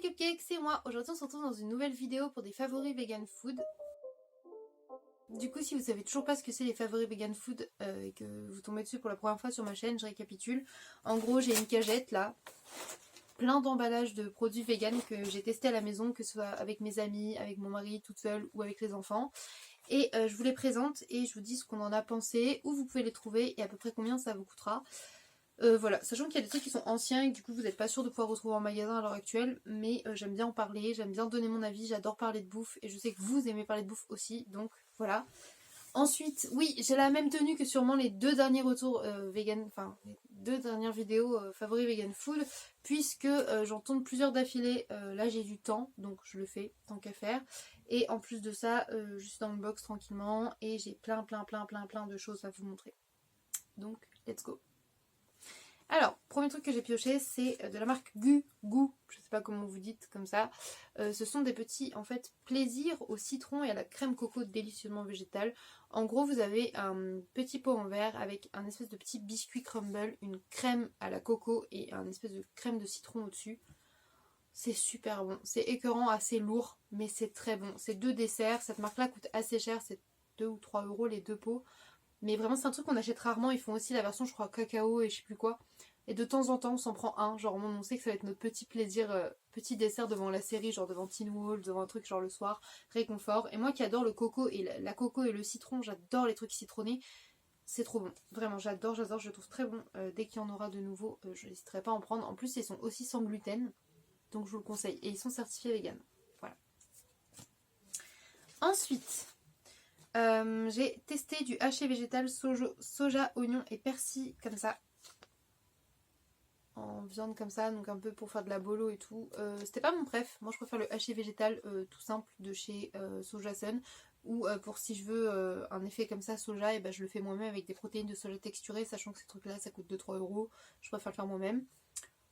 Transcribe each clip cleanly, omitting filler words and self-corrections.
Cupcake, c'est moi. Aujourd'hui on se retrouve dans une nouvelle vidéo pour des favoris vegan food. Du coup, si vous savez toujours pas ce que c'est les favoris vegan food et que vous tombez dessus pour la première fois sur ma chaîne, je récapitule. En gros, j'ai une cagette là, plein d'emballages de produits vegan que j'ai testé à la maison, que ce soit avec mes amis, avec mon mari, toute seule ou avec les enfants. Et je vous les présente et je vous dis ce qu'on en a pensé, où vous pouvez les trouver et à peu près combien ça vous coûtera. Voilà, sachant qu'il y a des trucs qui sont anciens et que du coup vous n'êtes pas sûr de pouvoir retrouver en magasin à l'heure actuelle, mais j'aime bien en parler, j'aime bien donner mon avis, j'adore parler de bouffe et je sais que vous aimez parler de bouffe aussi, donc voilà. Ensuite, oui, j'ai la même tenue que sûrement les deux derniers retours vegan, enfin les deux dernières vidéos favoris vegan food, puisque j'en tourne plusieurs d'affilée, là j'ai du temps, donc je le fais tant qu'à faire. Et en plus de ça, je suis dans le box tranquillement et j'ai plein de choses à vous montrer. Donc, let's go. Alors, premier truc que j'ai pioché, c'est de la marque Gu, je sais pas comment vous dites comme ça. Ce sont des petits, en fait, plaisirs au citron et à la crème coco délicieusement végétale. En gros, vous avez un petit pot en verre avec un espèce de petit biscuit crumble, une crème à la coco et un espèce de crème de citron au-dessus. C'est super bon, c'est écœurant, assez lourd, mais c'est très bon. C'est deux desserts, cette marque-là coûte assez cher, c'est 2 ou 3 euros les deux pots. Mais vraiment c'est un truc qu'on achète rarement, ils font aussi la version je crois cacao et je sais plus quoi. Et de temps en temps on s'en prend un, genre on sait que ça va être notre petit plaisir, petit dessert devant la série, genre devant Teen Wolf, devant un truc genre le soir, réconfort. Et moi qui adore le coco et la coco et le citron, j'adore les trucs citronnés, c'est trop bon. Vraiment j'adore, je le trouve très bon. Dès qu'il y en aura de nouveau, je n'hésiterai pas à en prendre. En plus ils sont aussi sans gluten, donc je vous le conseille. Et ils sont certifiés vegan. Voilà. Ensuite... j'ai testé du haché végétal soja, oignon et persil comme ça. En viande comme ça, donc un peu pour faire de la bolo et tout. C'était pas mon préf, moi je préfère le haché végétal tout simple de chez Soja Sun. Ou pour si je veux un effet comme ça soja, et ben je le fais moi-même avec des protéines de soja texturées, sachant que ces trucs là ça coûte 2-3 euros. Je préfère le faire moi-même.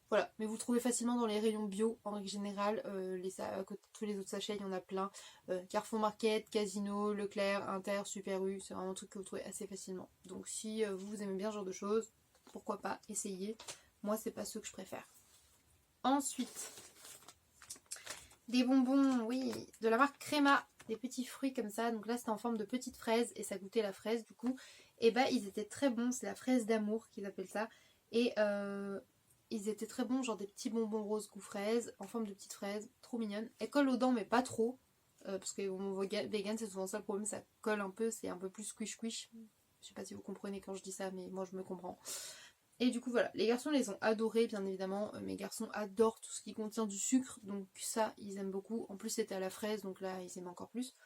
Voilà, mais vous le trouvez facilement dans les rayons bio en règle générale, à côté de tous les autres sachets, il y en a plein. Carrefour Market, Casino, Leclerc, Inter, Super U, c'est vraiment un truc que vous trouvez assez facilement. Donc si vous aimez bien ce genre de choses, pourquoi pas, essayez. Moi c'est pas ceux que je préfère. Ensuite, des bonbons, oui, de la marque Crema, des petits fruits comme ça. Donc là c'était en forme de petites fraises et ça goûtait la fraise du coup. Et bah ils étaient très bons, c'est la fraise d'amour qu'ils appellent ça. Et ils étaient très bons, genre des petits bonbons roses goût fraise, en forme de petites fraises, trop mignonnes. Elles collent aux dents, mais pas trop, parce que mon vegan, c'est souvent ça le problème, ça colle un peu, c'est un peu plus squish. Je sais pas si vous comprenez quand je dis ça, mais moi je me comprends. Et du coup, voilà, les garçons les ont adorés, bien évidemment. Mes garçons adorent tout ce qui contient du sucre, donc ça, ils aiment beaucoup. En plus, c'était à la fraise, donc là, ils aiment encore plus.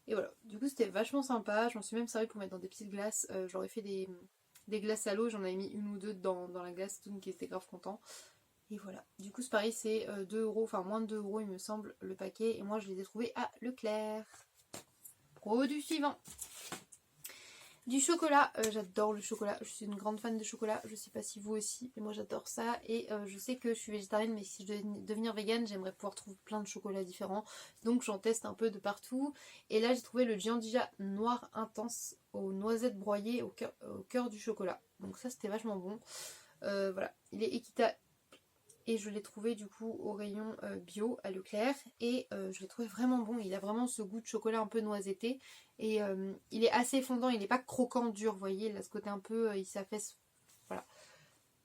Et voilà, du coup, c'était vachement sympa. J'en suis même servi pour mettre dans des petites glaces. J'aurais fait des glaces à l'eau, j'en avais mis une ou deux dans la glace, donc ils étaient grave contents. Et voilà, du coup c'est pareil, c'est 2 euros, enfin moins de 2 euros il me semble le paquet, et moi je les ai trouvés à Leclerc. Produit suivant. Du chocolat, j'adore le chocolat, je suis une grande fan de chocolat, je sais pas si vous aussi, mais moi j'adore ça, et je sais que je suis végétarienne, mais si je devais devenir végane, j'aimerais pouvoir trouver plein de chocolats différents, donc j'en teste un peu de partout, et là j'ai trouvé le Giandia noir intense aux noisettes broyées au cœur du chocolat, donc ça c'était vachement bon. Voilà, il est équitable. Et je l'ai trouvé du coup au rayon bio à Leclerc. Et je l'ai trouvé vraiment bon. Il a vraiment ce goût de chocolat un peu noisetté. Et il est assez fondant, il n'est pas croquant dur, vous voyez. Il a ce côté un peu, il s'affaisse. Voilà.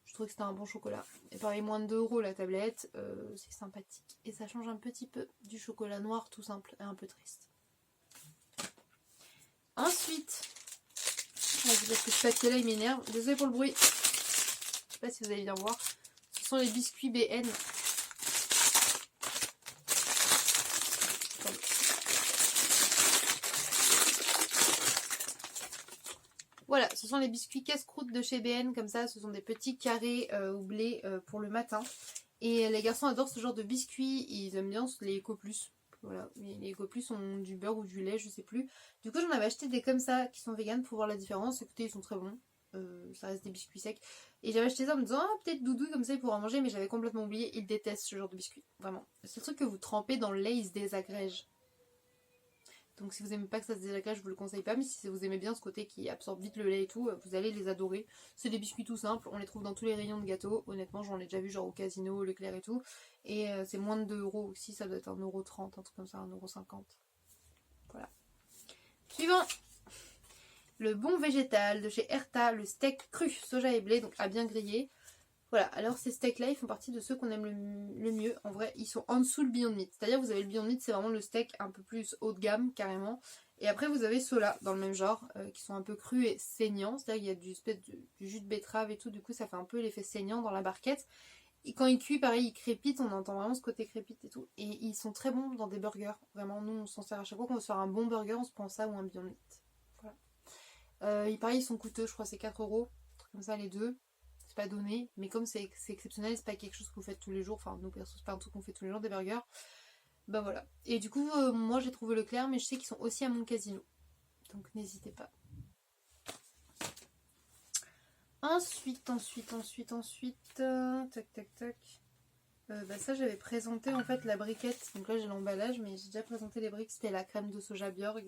Je trouvais que c'était un bon chocolat. Et pareil, moins de 2 euros la tablette. C'est sympathique. Et ça change un petit peu du chocolat noir tout simple et un peu triste. Ensuite, parce que ce papier là il m'énerve. Désolée pour le bruit. Je sais pas si vous allez bien voir. Ce sont les biscuits BN. Voilà, ce sont les biscuits casse-croûte de chez BN, comme ça, ce sont des petits carrés au blé pour le matin. Et les garçons adorent ce genre de biscuits, ils aiment bien les Eco Plus. Voilà, les Eco Plus ont du beurre ou du lait, je sais plus. Du coup, j'en avais acheté des comme ça qui sont vegan pour voir la différence. Écoutez, ils sont très bons. Ça reste des biscuits secs. Et j'avais acheté ça en me disant, ah, peut-être Doudou, comme ça il pourra en manger, mais j'avais complètement oublié. Il déteste ce genre de biscuits, vraiment. C'est le truc que vous trempez dans le lait, il se désagrège. Donc si vous aimez pas que ça se désagrège, je vous le conseille pas. Mais si vous aimez bien ce côté qui absorbe vite le lait et tout, vous allez les adorer. C'est des biscuits tout simples, on les trouve dans tous les rayons de gâteaux. Honnêtement, j'en ai déjà vu genre au Casino, Leclerc et tout. Et c'est moins de 2 euros aussi, ça doit être 1,30 €, un truc comme ça, 1,50 €. Voilà. Suivant, le bon végétal de chez Erta, le steak cru, soja et blé, donc à bien griller. Voilà, alors ces steaks là ils font partie de ceux qu'on aime le mieux. En vrai, ils sont en dessous le Beyond Meat. C'est-à-dire vous avez le Beyond Meat, c'est vraiment le steak un peu plus haut de gamme carrément. Et après vous avez ceux-là dans le même genre, qui sont un peu crus et saignants. C'est-à-dire qu'il y a du jus de betterave et tout, du coup ça fait un peu l'effet saignant dans la barquette. Et quand il cuit, pareil, il crépite, on entend vraiment ce côté crépite et tout. Et ils sont très bons dans des burgers. Vraiment, nous on s'en sert à chaque fois qu'on veut se faire un bon burger, on se prend ça ou un Beyond Meat. Voilà. Pareil, ils sont coûteux, je crois c'est 4 €, comme ça les deux. Pas donné, mais comme c'est exceptionnel, c'est pas quelque chose que vous faites tous les jours, enfin nous perso c'est pas un truc qu'on fait tous les jours des burgers, bah voilà. Et du coup moi j'ai trouvé Leclerc, mais je sais qu'ils sont aussi à mon Casino, donc n'hésitez pas. Ensuite, tac tac tac, bah ça j'avais présenté en fait la briquette, donc là j'ai l'emballage, mais j'ai déjà présenté les briques, c'était la crème de soja Bjorg.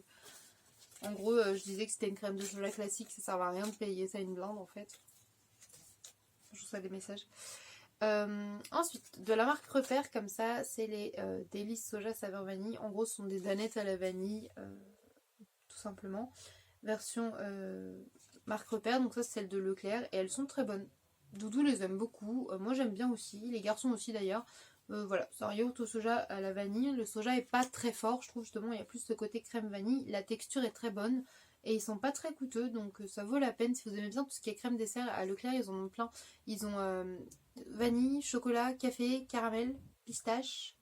En gros je disais que c'était une crème de soja classique, ça sert à rien de payer ça une blinde en fait. Je reçois des messages. Ensuite, de la marque Repère, comme ça, c'est les délices soja saveur vanille. En gros, ce sont des danettes à la vanille, tout simplement. Version marque Repère, donc ça c'est celle de Leclerc, et elles sont très bonnes. Doudou les aime beaucoup, moi j'aime bien aussi, les garçons aussi d'ailleurs. Voilà, c'est un yaourt au soja à la vanille. Le soja est pas très fort, je trouve justement, il y a plus ce côté crème vanille. La texture est très bonne. Et ils sont pas très coûteux, donc ça vaut la peine si vous aimez bien tout ce qui est crème dessert. À Leclerc, ils en ont plein. Ils ont vanille, chocolat, café, caramel, pistache,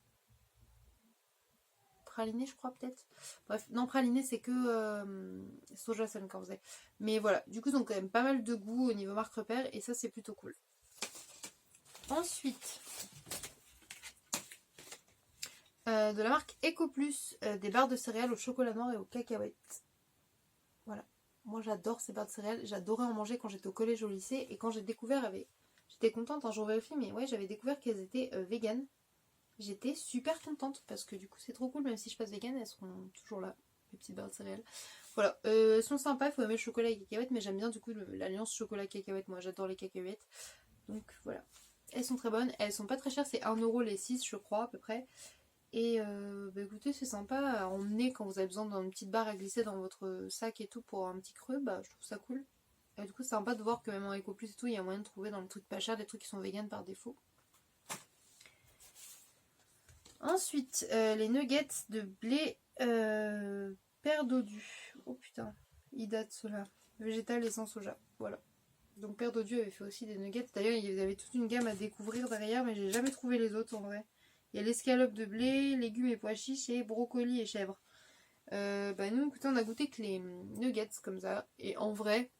praliné, je crois peut-être. Bref, non, praliné, c'est que soja sun quand vous avez. Mais voilà, du coup, ils ont quand même pas mal de goût au niveau marque repère, et ça, c'est plutôt cool. Ensuite, de la marque Eco Plus, des barres de céréales au chocolat noir et aux cacahuètes. Voilà. Moi j'adore ces barres de céréales, j'adorais en manger quand j'étais au collège, au lycée, et quand j'ai découvert, j'étais contente, un jour vérifié, mais ouais, j'avais découvert qu'elles étaient véganes. J'étais super contente, parce que du coup c'est trop cool, même si je passe vegan, elles seront toujours là, les petites barres de céréales. Voilà, elles sont sympas, il faut aimer le chocolat et les cacahuètes, mais j'aime bien du coup l'alliance chocolat-cacahuète, moi j'adore les cacahuètes. Donc voilà, elles sont très bonnes, elles sont pas très chères, c'est 1 € les 6 je crois à peu près. Et bah écoutez, c'est sympa à emmener quand vous avez besoin d'une petite barre à glisser dans votre sac et tout pour un petit creux, bah je trouve ça cool. Et du coup c'est sympa de voir que même en Eco Plus et tout, il y a moyen de trouver dans les trucs pas chers des trucs qui sont vegan par défaut. Ensuite, les nuggets de blé père dodu. Oh putain, ils datent ceux-là. Végétal et sans soja, voilà. Donc père dodu avait fait aussi des nuggets. D'ailleurs il y avait toute une gamme à découvrir derrière, mais j'ai jamais trouvé les autres en vrai. Il y a l'escalope de blé, légumes et pois chiches et brocolis et chèvres. Bah nous, écoutez, on a goûté que les nuggets comme ça. Et en vrai,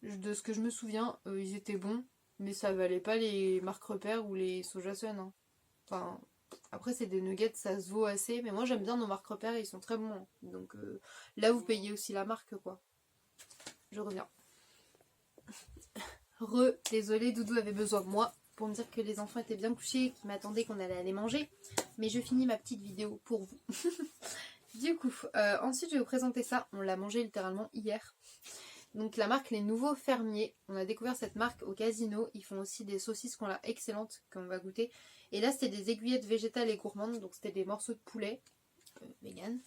de ce que je me souviens, ils étaient bons. Mais ça valait pas les marques repères ou les soja sun. Hein. Enfin, après c'est des nuggets, ça se vaut assez. Mais moi j'aime bien nos marques repères, ils sont très bons. Hein. Donc là vous payez aussi la marque quoi. Je reviens. Désolée, Doudou avait besoin de moi pour me dire que les enfants étaient bien couchés, qu'ils m'attendaient qu'on allait aller manger. Mais je finis ma petite vidéo pour vous. Du coup, ensuite je vais vous présenter ça. On l'a mangé littéralement hier. Donc la marque Les Nouveaux Fermiers. On a découvert cette marque au Casino. Ils font aussi des saucisses qu'on a excellentes, qu'on va goûter. Et là c'était des aiguillettes végétales et gourmandes. Donc c'était des morceaux de poulet vegan.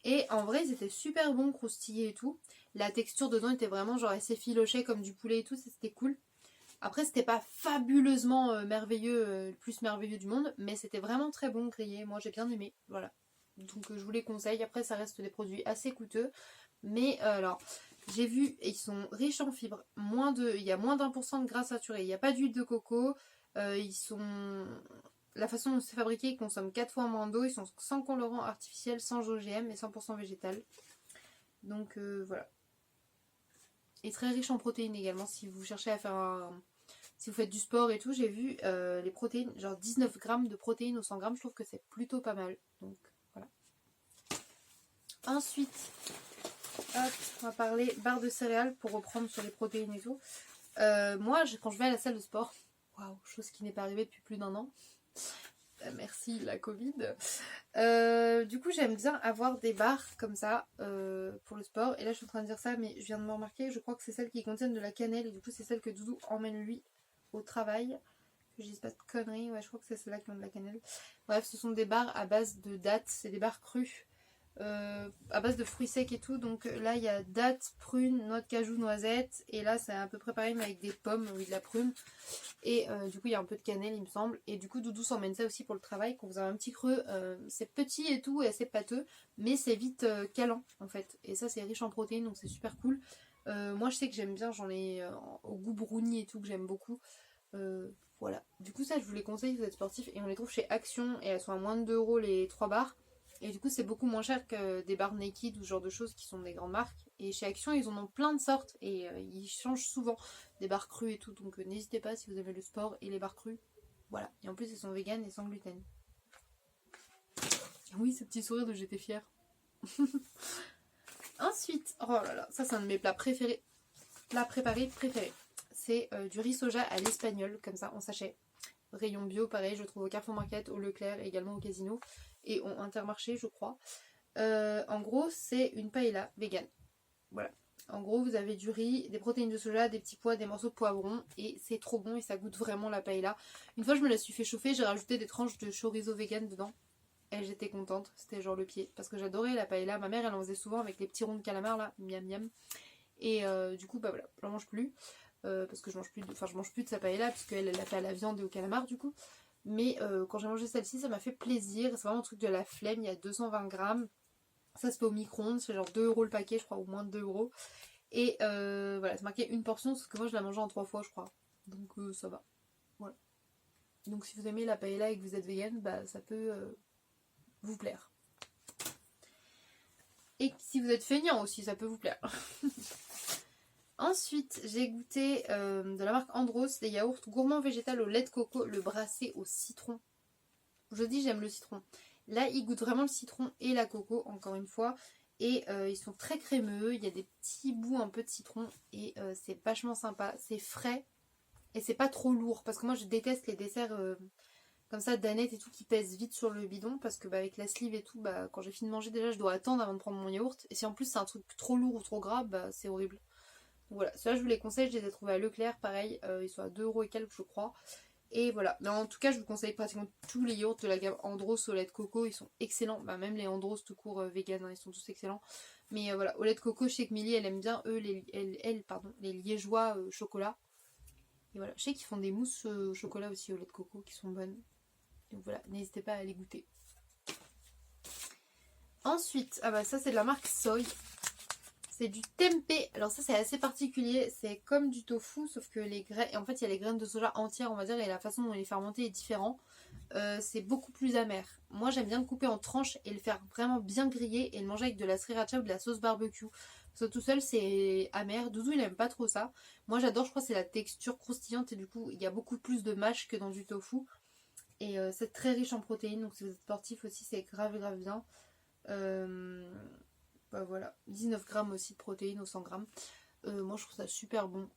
Et en vrai ils étaient super bons, croustillés et tout. La texture dedans était vraiment genre assez filochée comme du poulet et tout. C'était cool. Après c'était pas fabuleusement merveilleux, le plus merveilleux du monde, mais c'était vraiment très bon grillé, moi j'ai bien aimé, voilà. Donc je vous les conseille, après ça reste des produits assez coûteux, mais alors j'ai vu, ils sont riches en fibres, il y a moins d'1% de gras saturé, il n'y a pas d'huile de coco, la façon dont c'est fabriqué, ils consomment 4 fois moins d'eau, ils sont sans colorant artificiel, sans OGM et 100% végétal. Donc voilà. Et très riche en protéines également, si vous cherchez à faire si vous faites du sport et tout, j'ai vu les protéines, genre 19 grammes de protéines au 100 grammes, je trouve que c'est plutôt pas mal. Donc voilà. Ensuite, hop, on va parler barre de céréales pour reprendre sur les protéines et tout. Moi, quand je vais à la salle de sport, waouh, chose qui n'est pas arrivée depuis plus d'1 an, Merci la Covid. Du coup j'aime bien avoir des barres comme ça pour le sport. Et là je suis en train de dire ça mais je viens de me remarquer, je crois que c'est celles qui contiennent de la cannelle. Et du coup c'est celles que Doudou emmène lui au travail. Que je dise pas de conneries, ouais je crois que c'est celles-là qui ont de la cannelle. Bref ce sont des barres à base de dattes, c'est des barres crues. À base de fruits secs et tout. Donc là il y a dattes, prunes, noix de cajou, noisettes. Et là c'est à peu près pareil mais avec des pommes, oui de la prune. Et du coup il y a un peu de cannelle il me semble. Et du coup Doudou s'emmène ça aussi pour le travail. Quand vous avez un petit creux, c'est petit et tout et assez pâteux. Mais c'est vite calant en fait. Et ça c'est riche en protéines donc c'est super cool. Moi je sais que j'aime bien, j'en ai au goût brownie et tout que j'aime beaucoup. Voilà. Du coup ça je vous les conseille si vous êtes sportif. Et on les trouve chez Action et elles sont à moins de 2 € les 3 barres. Et du coup c'est beaucoup moins cher que des barres Naked ou ce genre de choses qui sont des grandes marques. Et chez Action ils en ont plein de sortes et ils changent souvent des barres crues et tout. Donc n'hésitez pas si vous aimez le sport et les barres crues. Voilà. Et en plus elles sont vegan et sans gluten. Oui ce petit sourire de j'étais fière. Ensuite, oh là là, ça c'est un de mes plats préférés. Plats préparés préférés. C'est du riz soja à l'espagnol comme ça en sachet. Rayon bio pareil je trouve au Carrefour Market, au Leclerc et également au Casino. Et au Intermarché je crois. En gros c'est une paella vegan. Voilà. En gros vous avez du riz, des protéines de soja, des petits pois, des morceaux de poivron. Et c'est trop bon et ça goûte vraiment la paella. Une fois je me la suis fait chauffer, j'ai rajouté des tranches de chorizo vegan dedans. Et j'étais contente, c'était genre le pied. Parce que j'adorais la paella, ma mère elle en faisait souvent avec les petits ronds de calamar là, miam miam. Et du coup bah voilà, j'en mange plus. Parce que je mange plus de sa paella puisqu'elle l'a fait à la viande et au calamar du coup. Mais quand j'ai mangé celle-ci, ça m'a fait plaisir. C'est vraiment un truc de la flemme. Il y a 220 grammes. Ça se fait au micro-ondes. C'est genre 2 € le paquet, je crois, ou moins de 2 €. Et voilà, c'est marqué une portion. Parce que moi, je la mangeais en 3 fois, je crois. Donc ça va. Voilà. Donc si vous aimez la paella et que vous êtes vegan, bah ça peut vous plaire. Et si vous êtes feignant aussi, ça peut vous plaire. Ensuite, j'ai goûté de la marque Andros des yaourts gourmands végétal au lait de coco, le brassé au citron. Je dis j'aime le citron. Là, ils goûtent vraiment le citron et la coco, encore une fois. Et ils sont très crémeux, il y a des petits bouts un peu de citron. Et c'est vachement sympa, c'est frais. Et c'est pas trop lourd, parce que moi je déteste les desserts comme ça, Danette et tout, qui pèsent vite sur le bidon. Parce que avec la sleeve et tout, quand j'ai fini de manger, déjà je dois attendre avant de prendre mon yaourt. Et si en plus c'est un truc trop lourd ou trop gras, c'est horrible. Donc voilà, ceux-là je vous les conseille, je les ai trouvés à Leclerc, pareil, ils sont à 2 € et quelques je crois. Et voilà, mais en tout cas je vous conseille pratiquement tous les yaourts de la gamme Andros au lait de coco, ils sont excellents. Même les Andros tout court vegan, hein, ils sont tous excellents. Mais voilà, au lait de coco, je sais que Milly elle aime bien eux, les liégeois chocolat. Et voilà, je sais qu'ils font des mousses au chocolat aussi au lait de coco qui sont bonnes. Donc voilà, n'hésitez pas à les goûter. Ensuite, ça c'est de la marque Soy. C'est du tempeh. Alors ça c'est assez particulier. C'est comme du tofu sauf que les graines... En fait il y a les graines de soja entières on va dire. Et la façon dont il est fermenté est différente. C'est beaucoup plus amer. Moi j'aime bien le couper en tranches et le faire vraiment bien griller. Et le manger avec de la sriracha ou de la sauce barbecue. Parce que tout seul c'est amer. Doudou il aime pas trop ça. Moi j'adore, je crois que c'est la texture croustillante. Et du coup il y a beaucoup plus de mâche que dans du tofu. Et c'est très riche en protéines. Donc si vous êtes sportif aussi c'est grave bien. Voilà, 19 grammes aussi de protéines au 100 grammes. Moi je trouve ça super bon.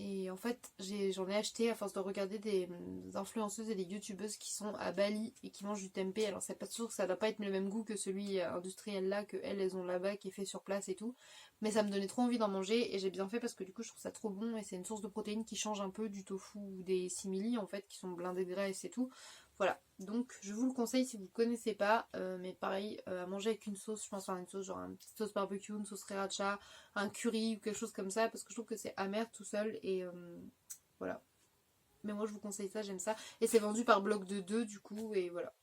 Et en fait j'en ai acheté à force de regarder des influenceuses et des youtubeuses qui sont à Bali et qui mangent du tempeh. Alors c'est pas sûr que ça doit pas être le même goût que celui industriel là que elles ont là-bas qui est fait sur place et tout. Mais ça me donnait trop envie d'en manger et j'ai bien fait parce que du coup je trouve ça trop bon et c'est une source de protéines qui change un peu du tofu ou des simili en fait qui sont blindés de graisse et tout. Voilà, donc je vous le conseille si vous ne connaissez pas, mais pareil, à manger avec une sauce, je pense à une sauce genre une petite sauce barbecue, une sauce sriracha, un curry ou quelque chose comme ça, parce que je trouve que c'est amer tout seul et voilà. Mais moi je vous conseille ça, j'aime ça. Et c'est vendu par bloc de 2 du coup, et voilà.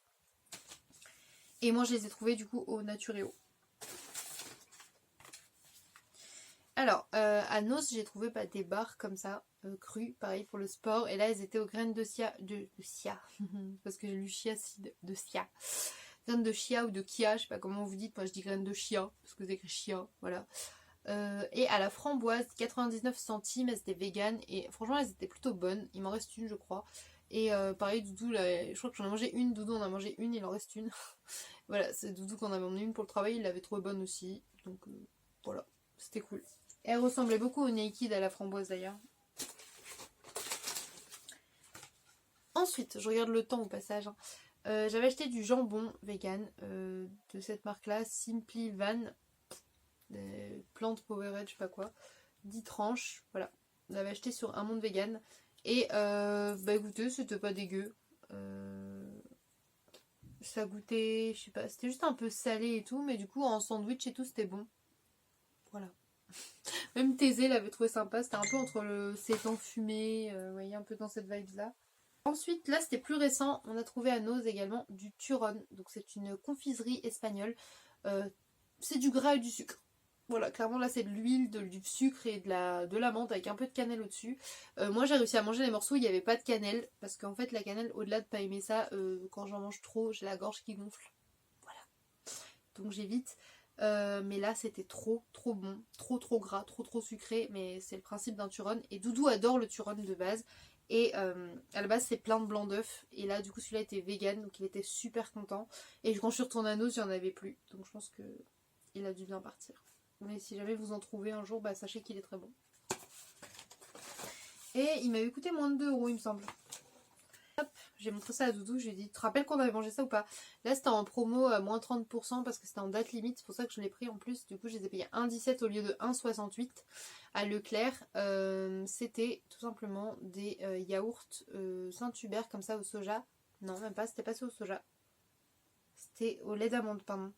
Et moi je les ai trouvés du coup au Naturéo. Alors, à Nos, j'ai trouvé des barres comme ça, crues, pareil pour le sport. Et là, elles étaient aux graines de chia, parce que j'ai lu chiacide, de chia. Graines de chia ou de kia, je sais pas comment vous dites, moi je dis graines de chia, parce que c'est écrit chia, voilà. Et à la framboise, 99 centimes, elles étaient vegan. Et franchement, elles étaient plutôt bonnes. Il m'en reste une, je crois. Et pareil, Doudou, là, je crois que j'en ai mangé une, Doudou en a mangé une, il en reste une. Voilà, c'est Doudou qu'on avait emmené une pour le travail, il l'avait trouvé bonne aussi. Donc voilà, c'était cool. Elle ressemblait beaucoup au Naked à la framboise d'ailleurs. Ensuite, je regarde le temps au passage. J'avais acheté du jambon vegan de cette marque-là, Simply Van, Plant Powered, je sais pas quoi, 10 tranches, voilà. On l'avait acheté sur un monde vegan. Et bah écoutez, c'était pas dégueu. Ça goûtait, je sais pas, c'était juste un peu salé et tout, mais du coup en sandwich et tout c'était bon. Voilà. Même Thésée l'avait trouvé sympa, c'était un peu entre le sétan fumé, vous voyez, un peu dans cette vibe là. Ensuite, là c'était plus récent, on a trouvé à Noz également du Turon, donc c'est une confiserie espagnole. C'est du gras et du sucre. Voilà, clairement là c'est de l'huile, du sucre et de la menthe avec un peu de cannelle au-dessus. Moi j'ai réussi à manger les morceaux où il n'y avait pas de cannelle, parce qu'en fait la cannelle, au-delà de pas aimer ça, quand j'en mange trop, j'ai la gorge qui gonfle. Voilà. Donc j'évite. Mais là c'était trop bon, trop gras, trop sucré, mais c'est le principe d'un Turon. Et Doudou adore le Turon de base. Et à la base c'est plein de blanc d'œuf. Et là du coup celui-là était vegan, donc il était super content. Et quand je suis retournée à Noz, il n'y en avait plus. Donc je pense que il a dû bien partir. Mais si jamais vous en trouvez un jour, bah sachez qu'il est très bon. Et il m'avait coûté moins de 2 € il me semble. Hop, j'ai montré ça à Doudou, je lui ai dit, tu te rappelles qu'on avait mangé ça ou pas? Là c'était en promo à moins 30% parce que c'était en date limite, c'est pour ça que je l'ai pris en plus. Du coup je les ai payés 1,17 au lieu de 1,68 à Leclerc. C'était tout simplement des yaourts Saint-Hubert comme ça au soja. Non même pas, c'était pas ça au soja. C'était au lait d'amande, pardon.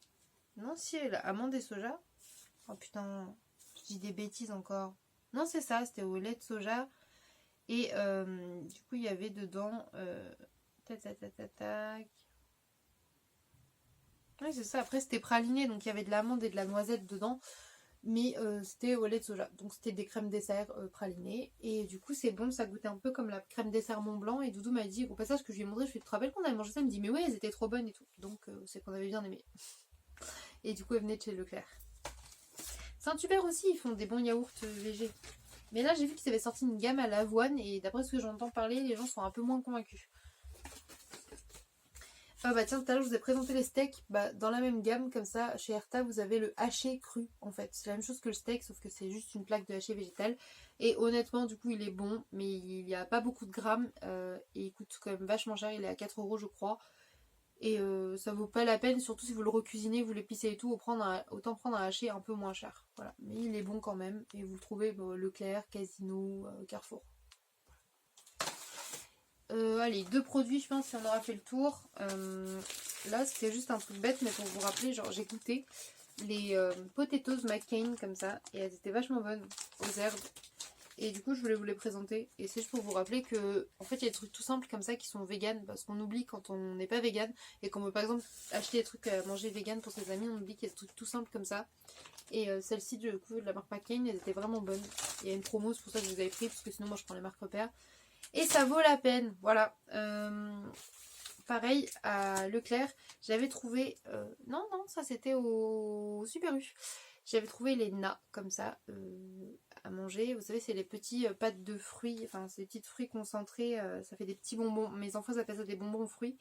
Non si, amande et soja. Oh putain, je dis des bêtises encore. Non c'est ça, c'était au lait de soja. Et du coup il y avait dedans tac. Oui c'est ça, après c'était praliné, donc il y avait de l'amande et de la noisette dedans. Mais c'était au lait de soja. Donc c'était des crèmes dessert pralinées. Et du coup c'est bon, ça goûtait un peu comme la crème dessert Mont Blanc. Et Doudou m'a dit, au passage que je lui ai montré, je lui ai dit, tu te rappelles qu'on avait mangé ça? Il me dit mais ouais elles étaient trop bonnes et tout. Donc c'est qu'on avait bien aimé. Et du coup elle venait de chez Leclerc. Saint-Hubert aussi, ils font des bons yaourts végés. Mais là, j'ai vu qu'ils avaient sorti une gamme à l'avoine et d'après ce que j'entends parler, les gens sont un peu moins convaincus. Ah bah tiens, tout à l'heure, je vous ai présenté les steaks. Bah, dans la même gamme, comme ça, chez Erta, vous avez le haché cru, en fait. C'est la même chose que le steak, sauf que c'est juste une plaque de haché végétal. Et honnêtement, du coup, il est bon, mais il n'y a pas beaucoup de grammes. Et il coûte quand même vachement cher, il est à 4 € je crois. Et ça vaut pas la peine, surtout si vous le recuisinez, vous l'épicez et tout, autant prendre un haché un peu moins cher. Voilà. Mais il est bon quand même, et vous le trouvez Leclerc, Casino, Carrefour. Allez, 2 produits, je pense, si on aura fait le tour. Là, c'était juste un truc bête, mais pour vous rappeler, genre j'ai goûté les potatoes McCain comme ça, et elles étaient vachement bonnes aux herbes. Et du coup je voulais vous les présenter. Et c'est juste pour vous rappeler que en fait il y a des trucs tout simples comme ça qui sont vegan. Parce qu'on oublie quand on n'est pas vegan. Et qu'on veut par exemple acheter des trucs à manger vegan pour ses amis. On oublie qu'il y a des trucs tout simples comme ça. Et celle-ci du coup de la marque McCain, elles étaient vraiment bonnes. Il y a une promo, c'est pour ça que je vous avais pris. Parce que sinon moi je prends les marques repères. Et ça vaut la peine. Voilà. Pareil à Leclerc. J'avais trouvé... non ça c'était au Super U. J'avais trouvé les nas comme ça à manger. Vous savez, c'est les petits pâtes de fruits, enfin, c'est des petits fruits concentrés. Ça fait des petits bonbons. Mes enfants appellent ça des bonbons aux fruits.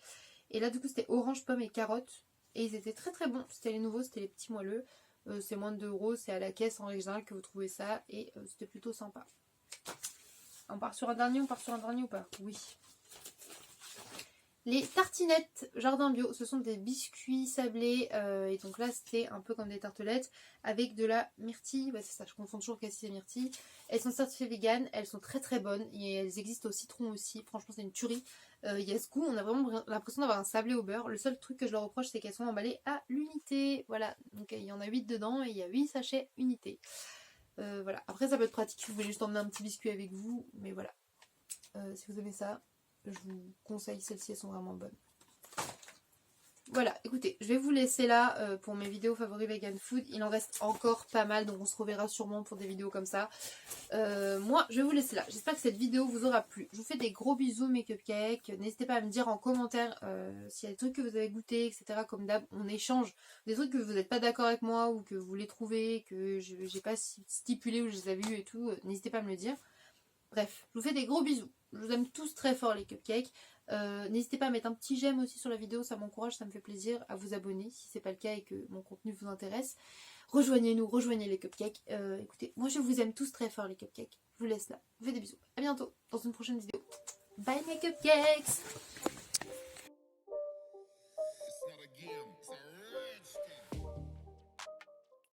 Et là, du coup, c'était orange, pomme et carotte. Et ils étaient très bons. C'était les nouveaux, c'était les petits moelleux. C'est moins de 2 €. C'est à la caisse en régional que vous trouvez ça. Et c'était plutôt sympa. On part sur un dernier ou pas? Oui. Les tartinettes Jardin Bio, ce sont des biscuits sablés, et donc là c'était un peu comme des tartelettes avec de la myrtille, ouais, c'est ça, je confonds toujours cassis et myrtille. Elles sont certifiées vegan, elles sont très bonnes, et elles existent au citron aussi, franchement c'est une tuerie. Il y a ce goût, on a vraiment l'impression d'avoir un sablé au beurre. Le seul truc que je leur reproche c'est qu'elles sont emballées à l'unité, voilà, donc il y en a 8 dedans et il y a 8 sachets unité. Voilà, après ça peut être pratique si vous voulez juste emmener un petit biscuit avec vous, mais voilà, si vous aimez ça, je vous conseille, celles-ci, elles sont vraiment bonnes. Voilà, écoutez, je vais vous laisser là pour mes vidéos favoris vegan food. Il en reste encore pas mal, donc on se reverra sûrement pour des vidéos comme ça. Moi, je vais vous laisser là. J'espère que cette vidéo vous aura plu. Je vous fais des gros bisous mes cupcakes. N'hésitez pas à me dire en commentaire s'il y a des trucs que vous avez goûté, etc. Comme d'hab, on échange. Des trucs que vous n'êtes pas d'accord avec moi ou que vous les trouvez, que j'ai pas stipulé ou je les avais vus et tout. N'hésitez pas à me le dire. Bref, je vous fais des gros bisous. Je vous aime tous très fort les cupcakes. N'hésitez pas à mettre un petit j'aime aussi sur la vidéo, ça m'encourage, ça me fait plaisir. À vous abonner si c'est pas le cas et que mon contenu vous intéresse. Rejoignez-nous, rejoignez les cupcakes. Écoutez, moi je vous aime tous très fort les cupcakes. Je vous laisse là. Je vous fais des bisous. À bientôt dans une prochaine vidéo. Bye mes cupcakes!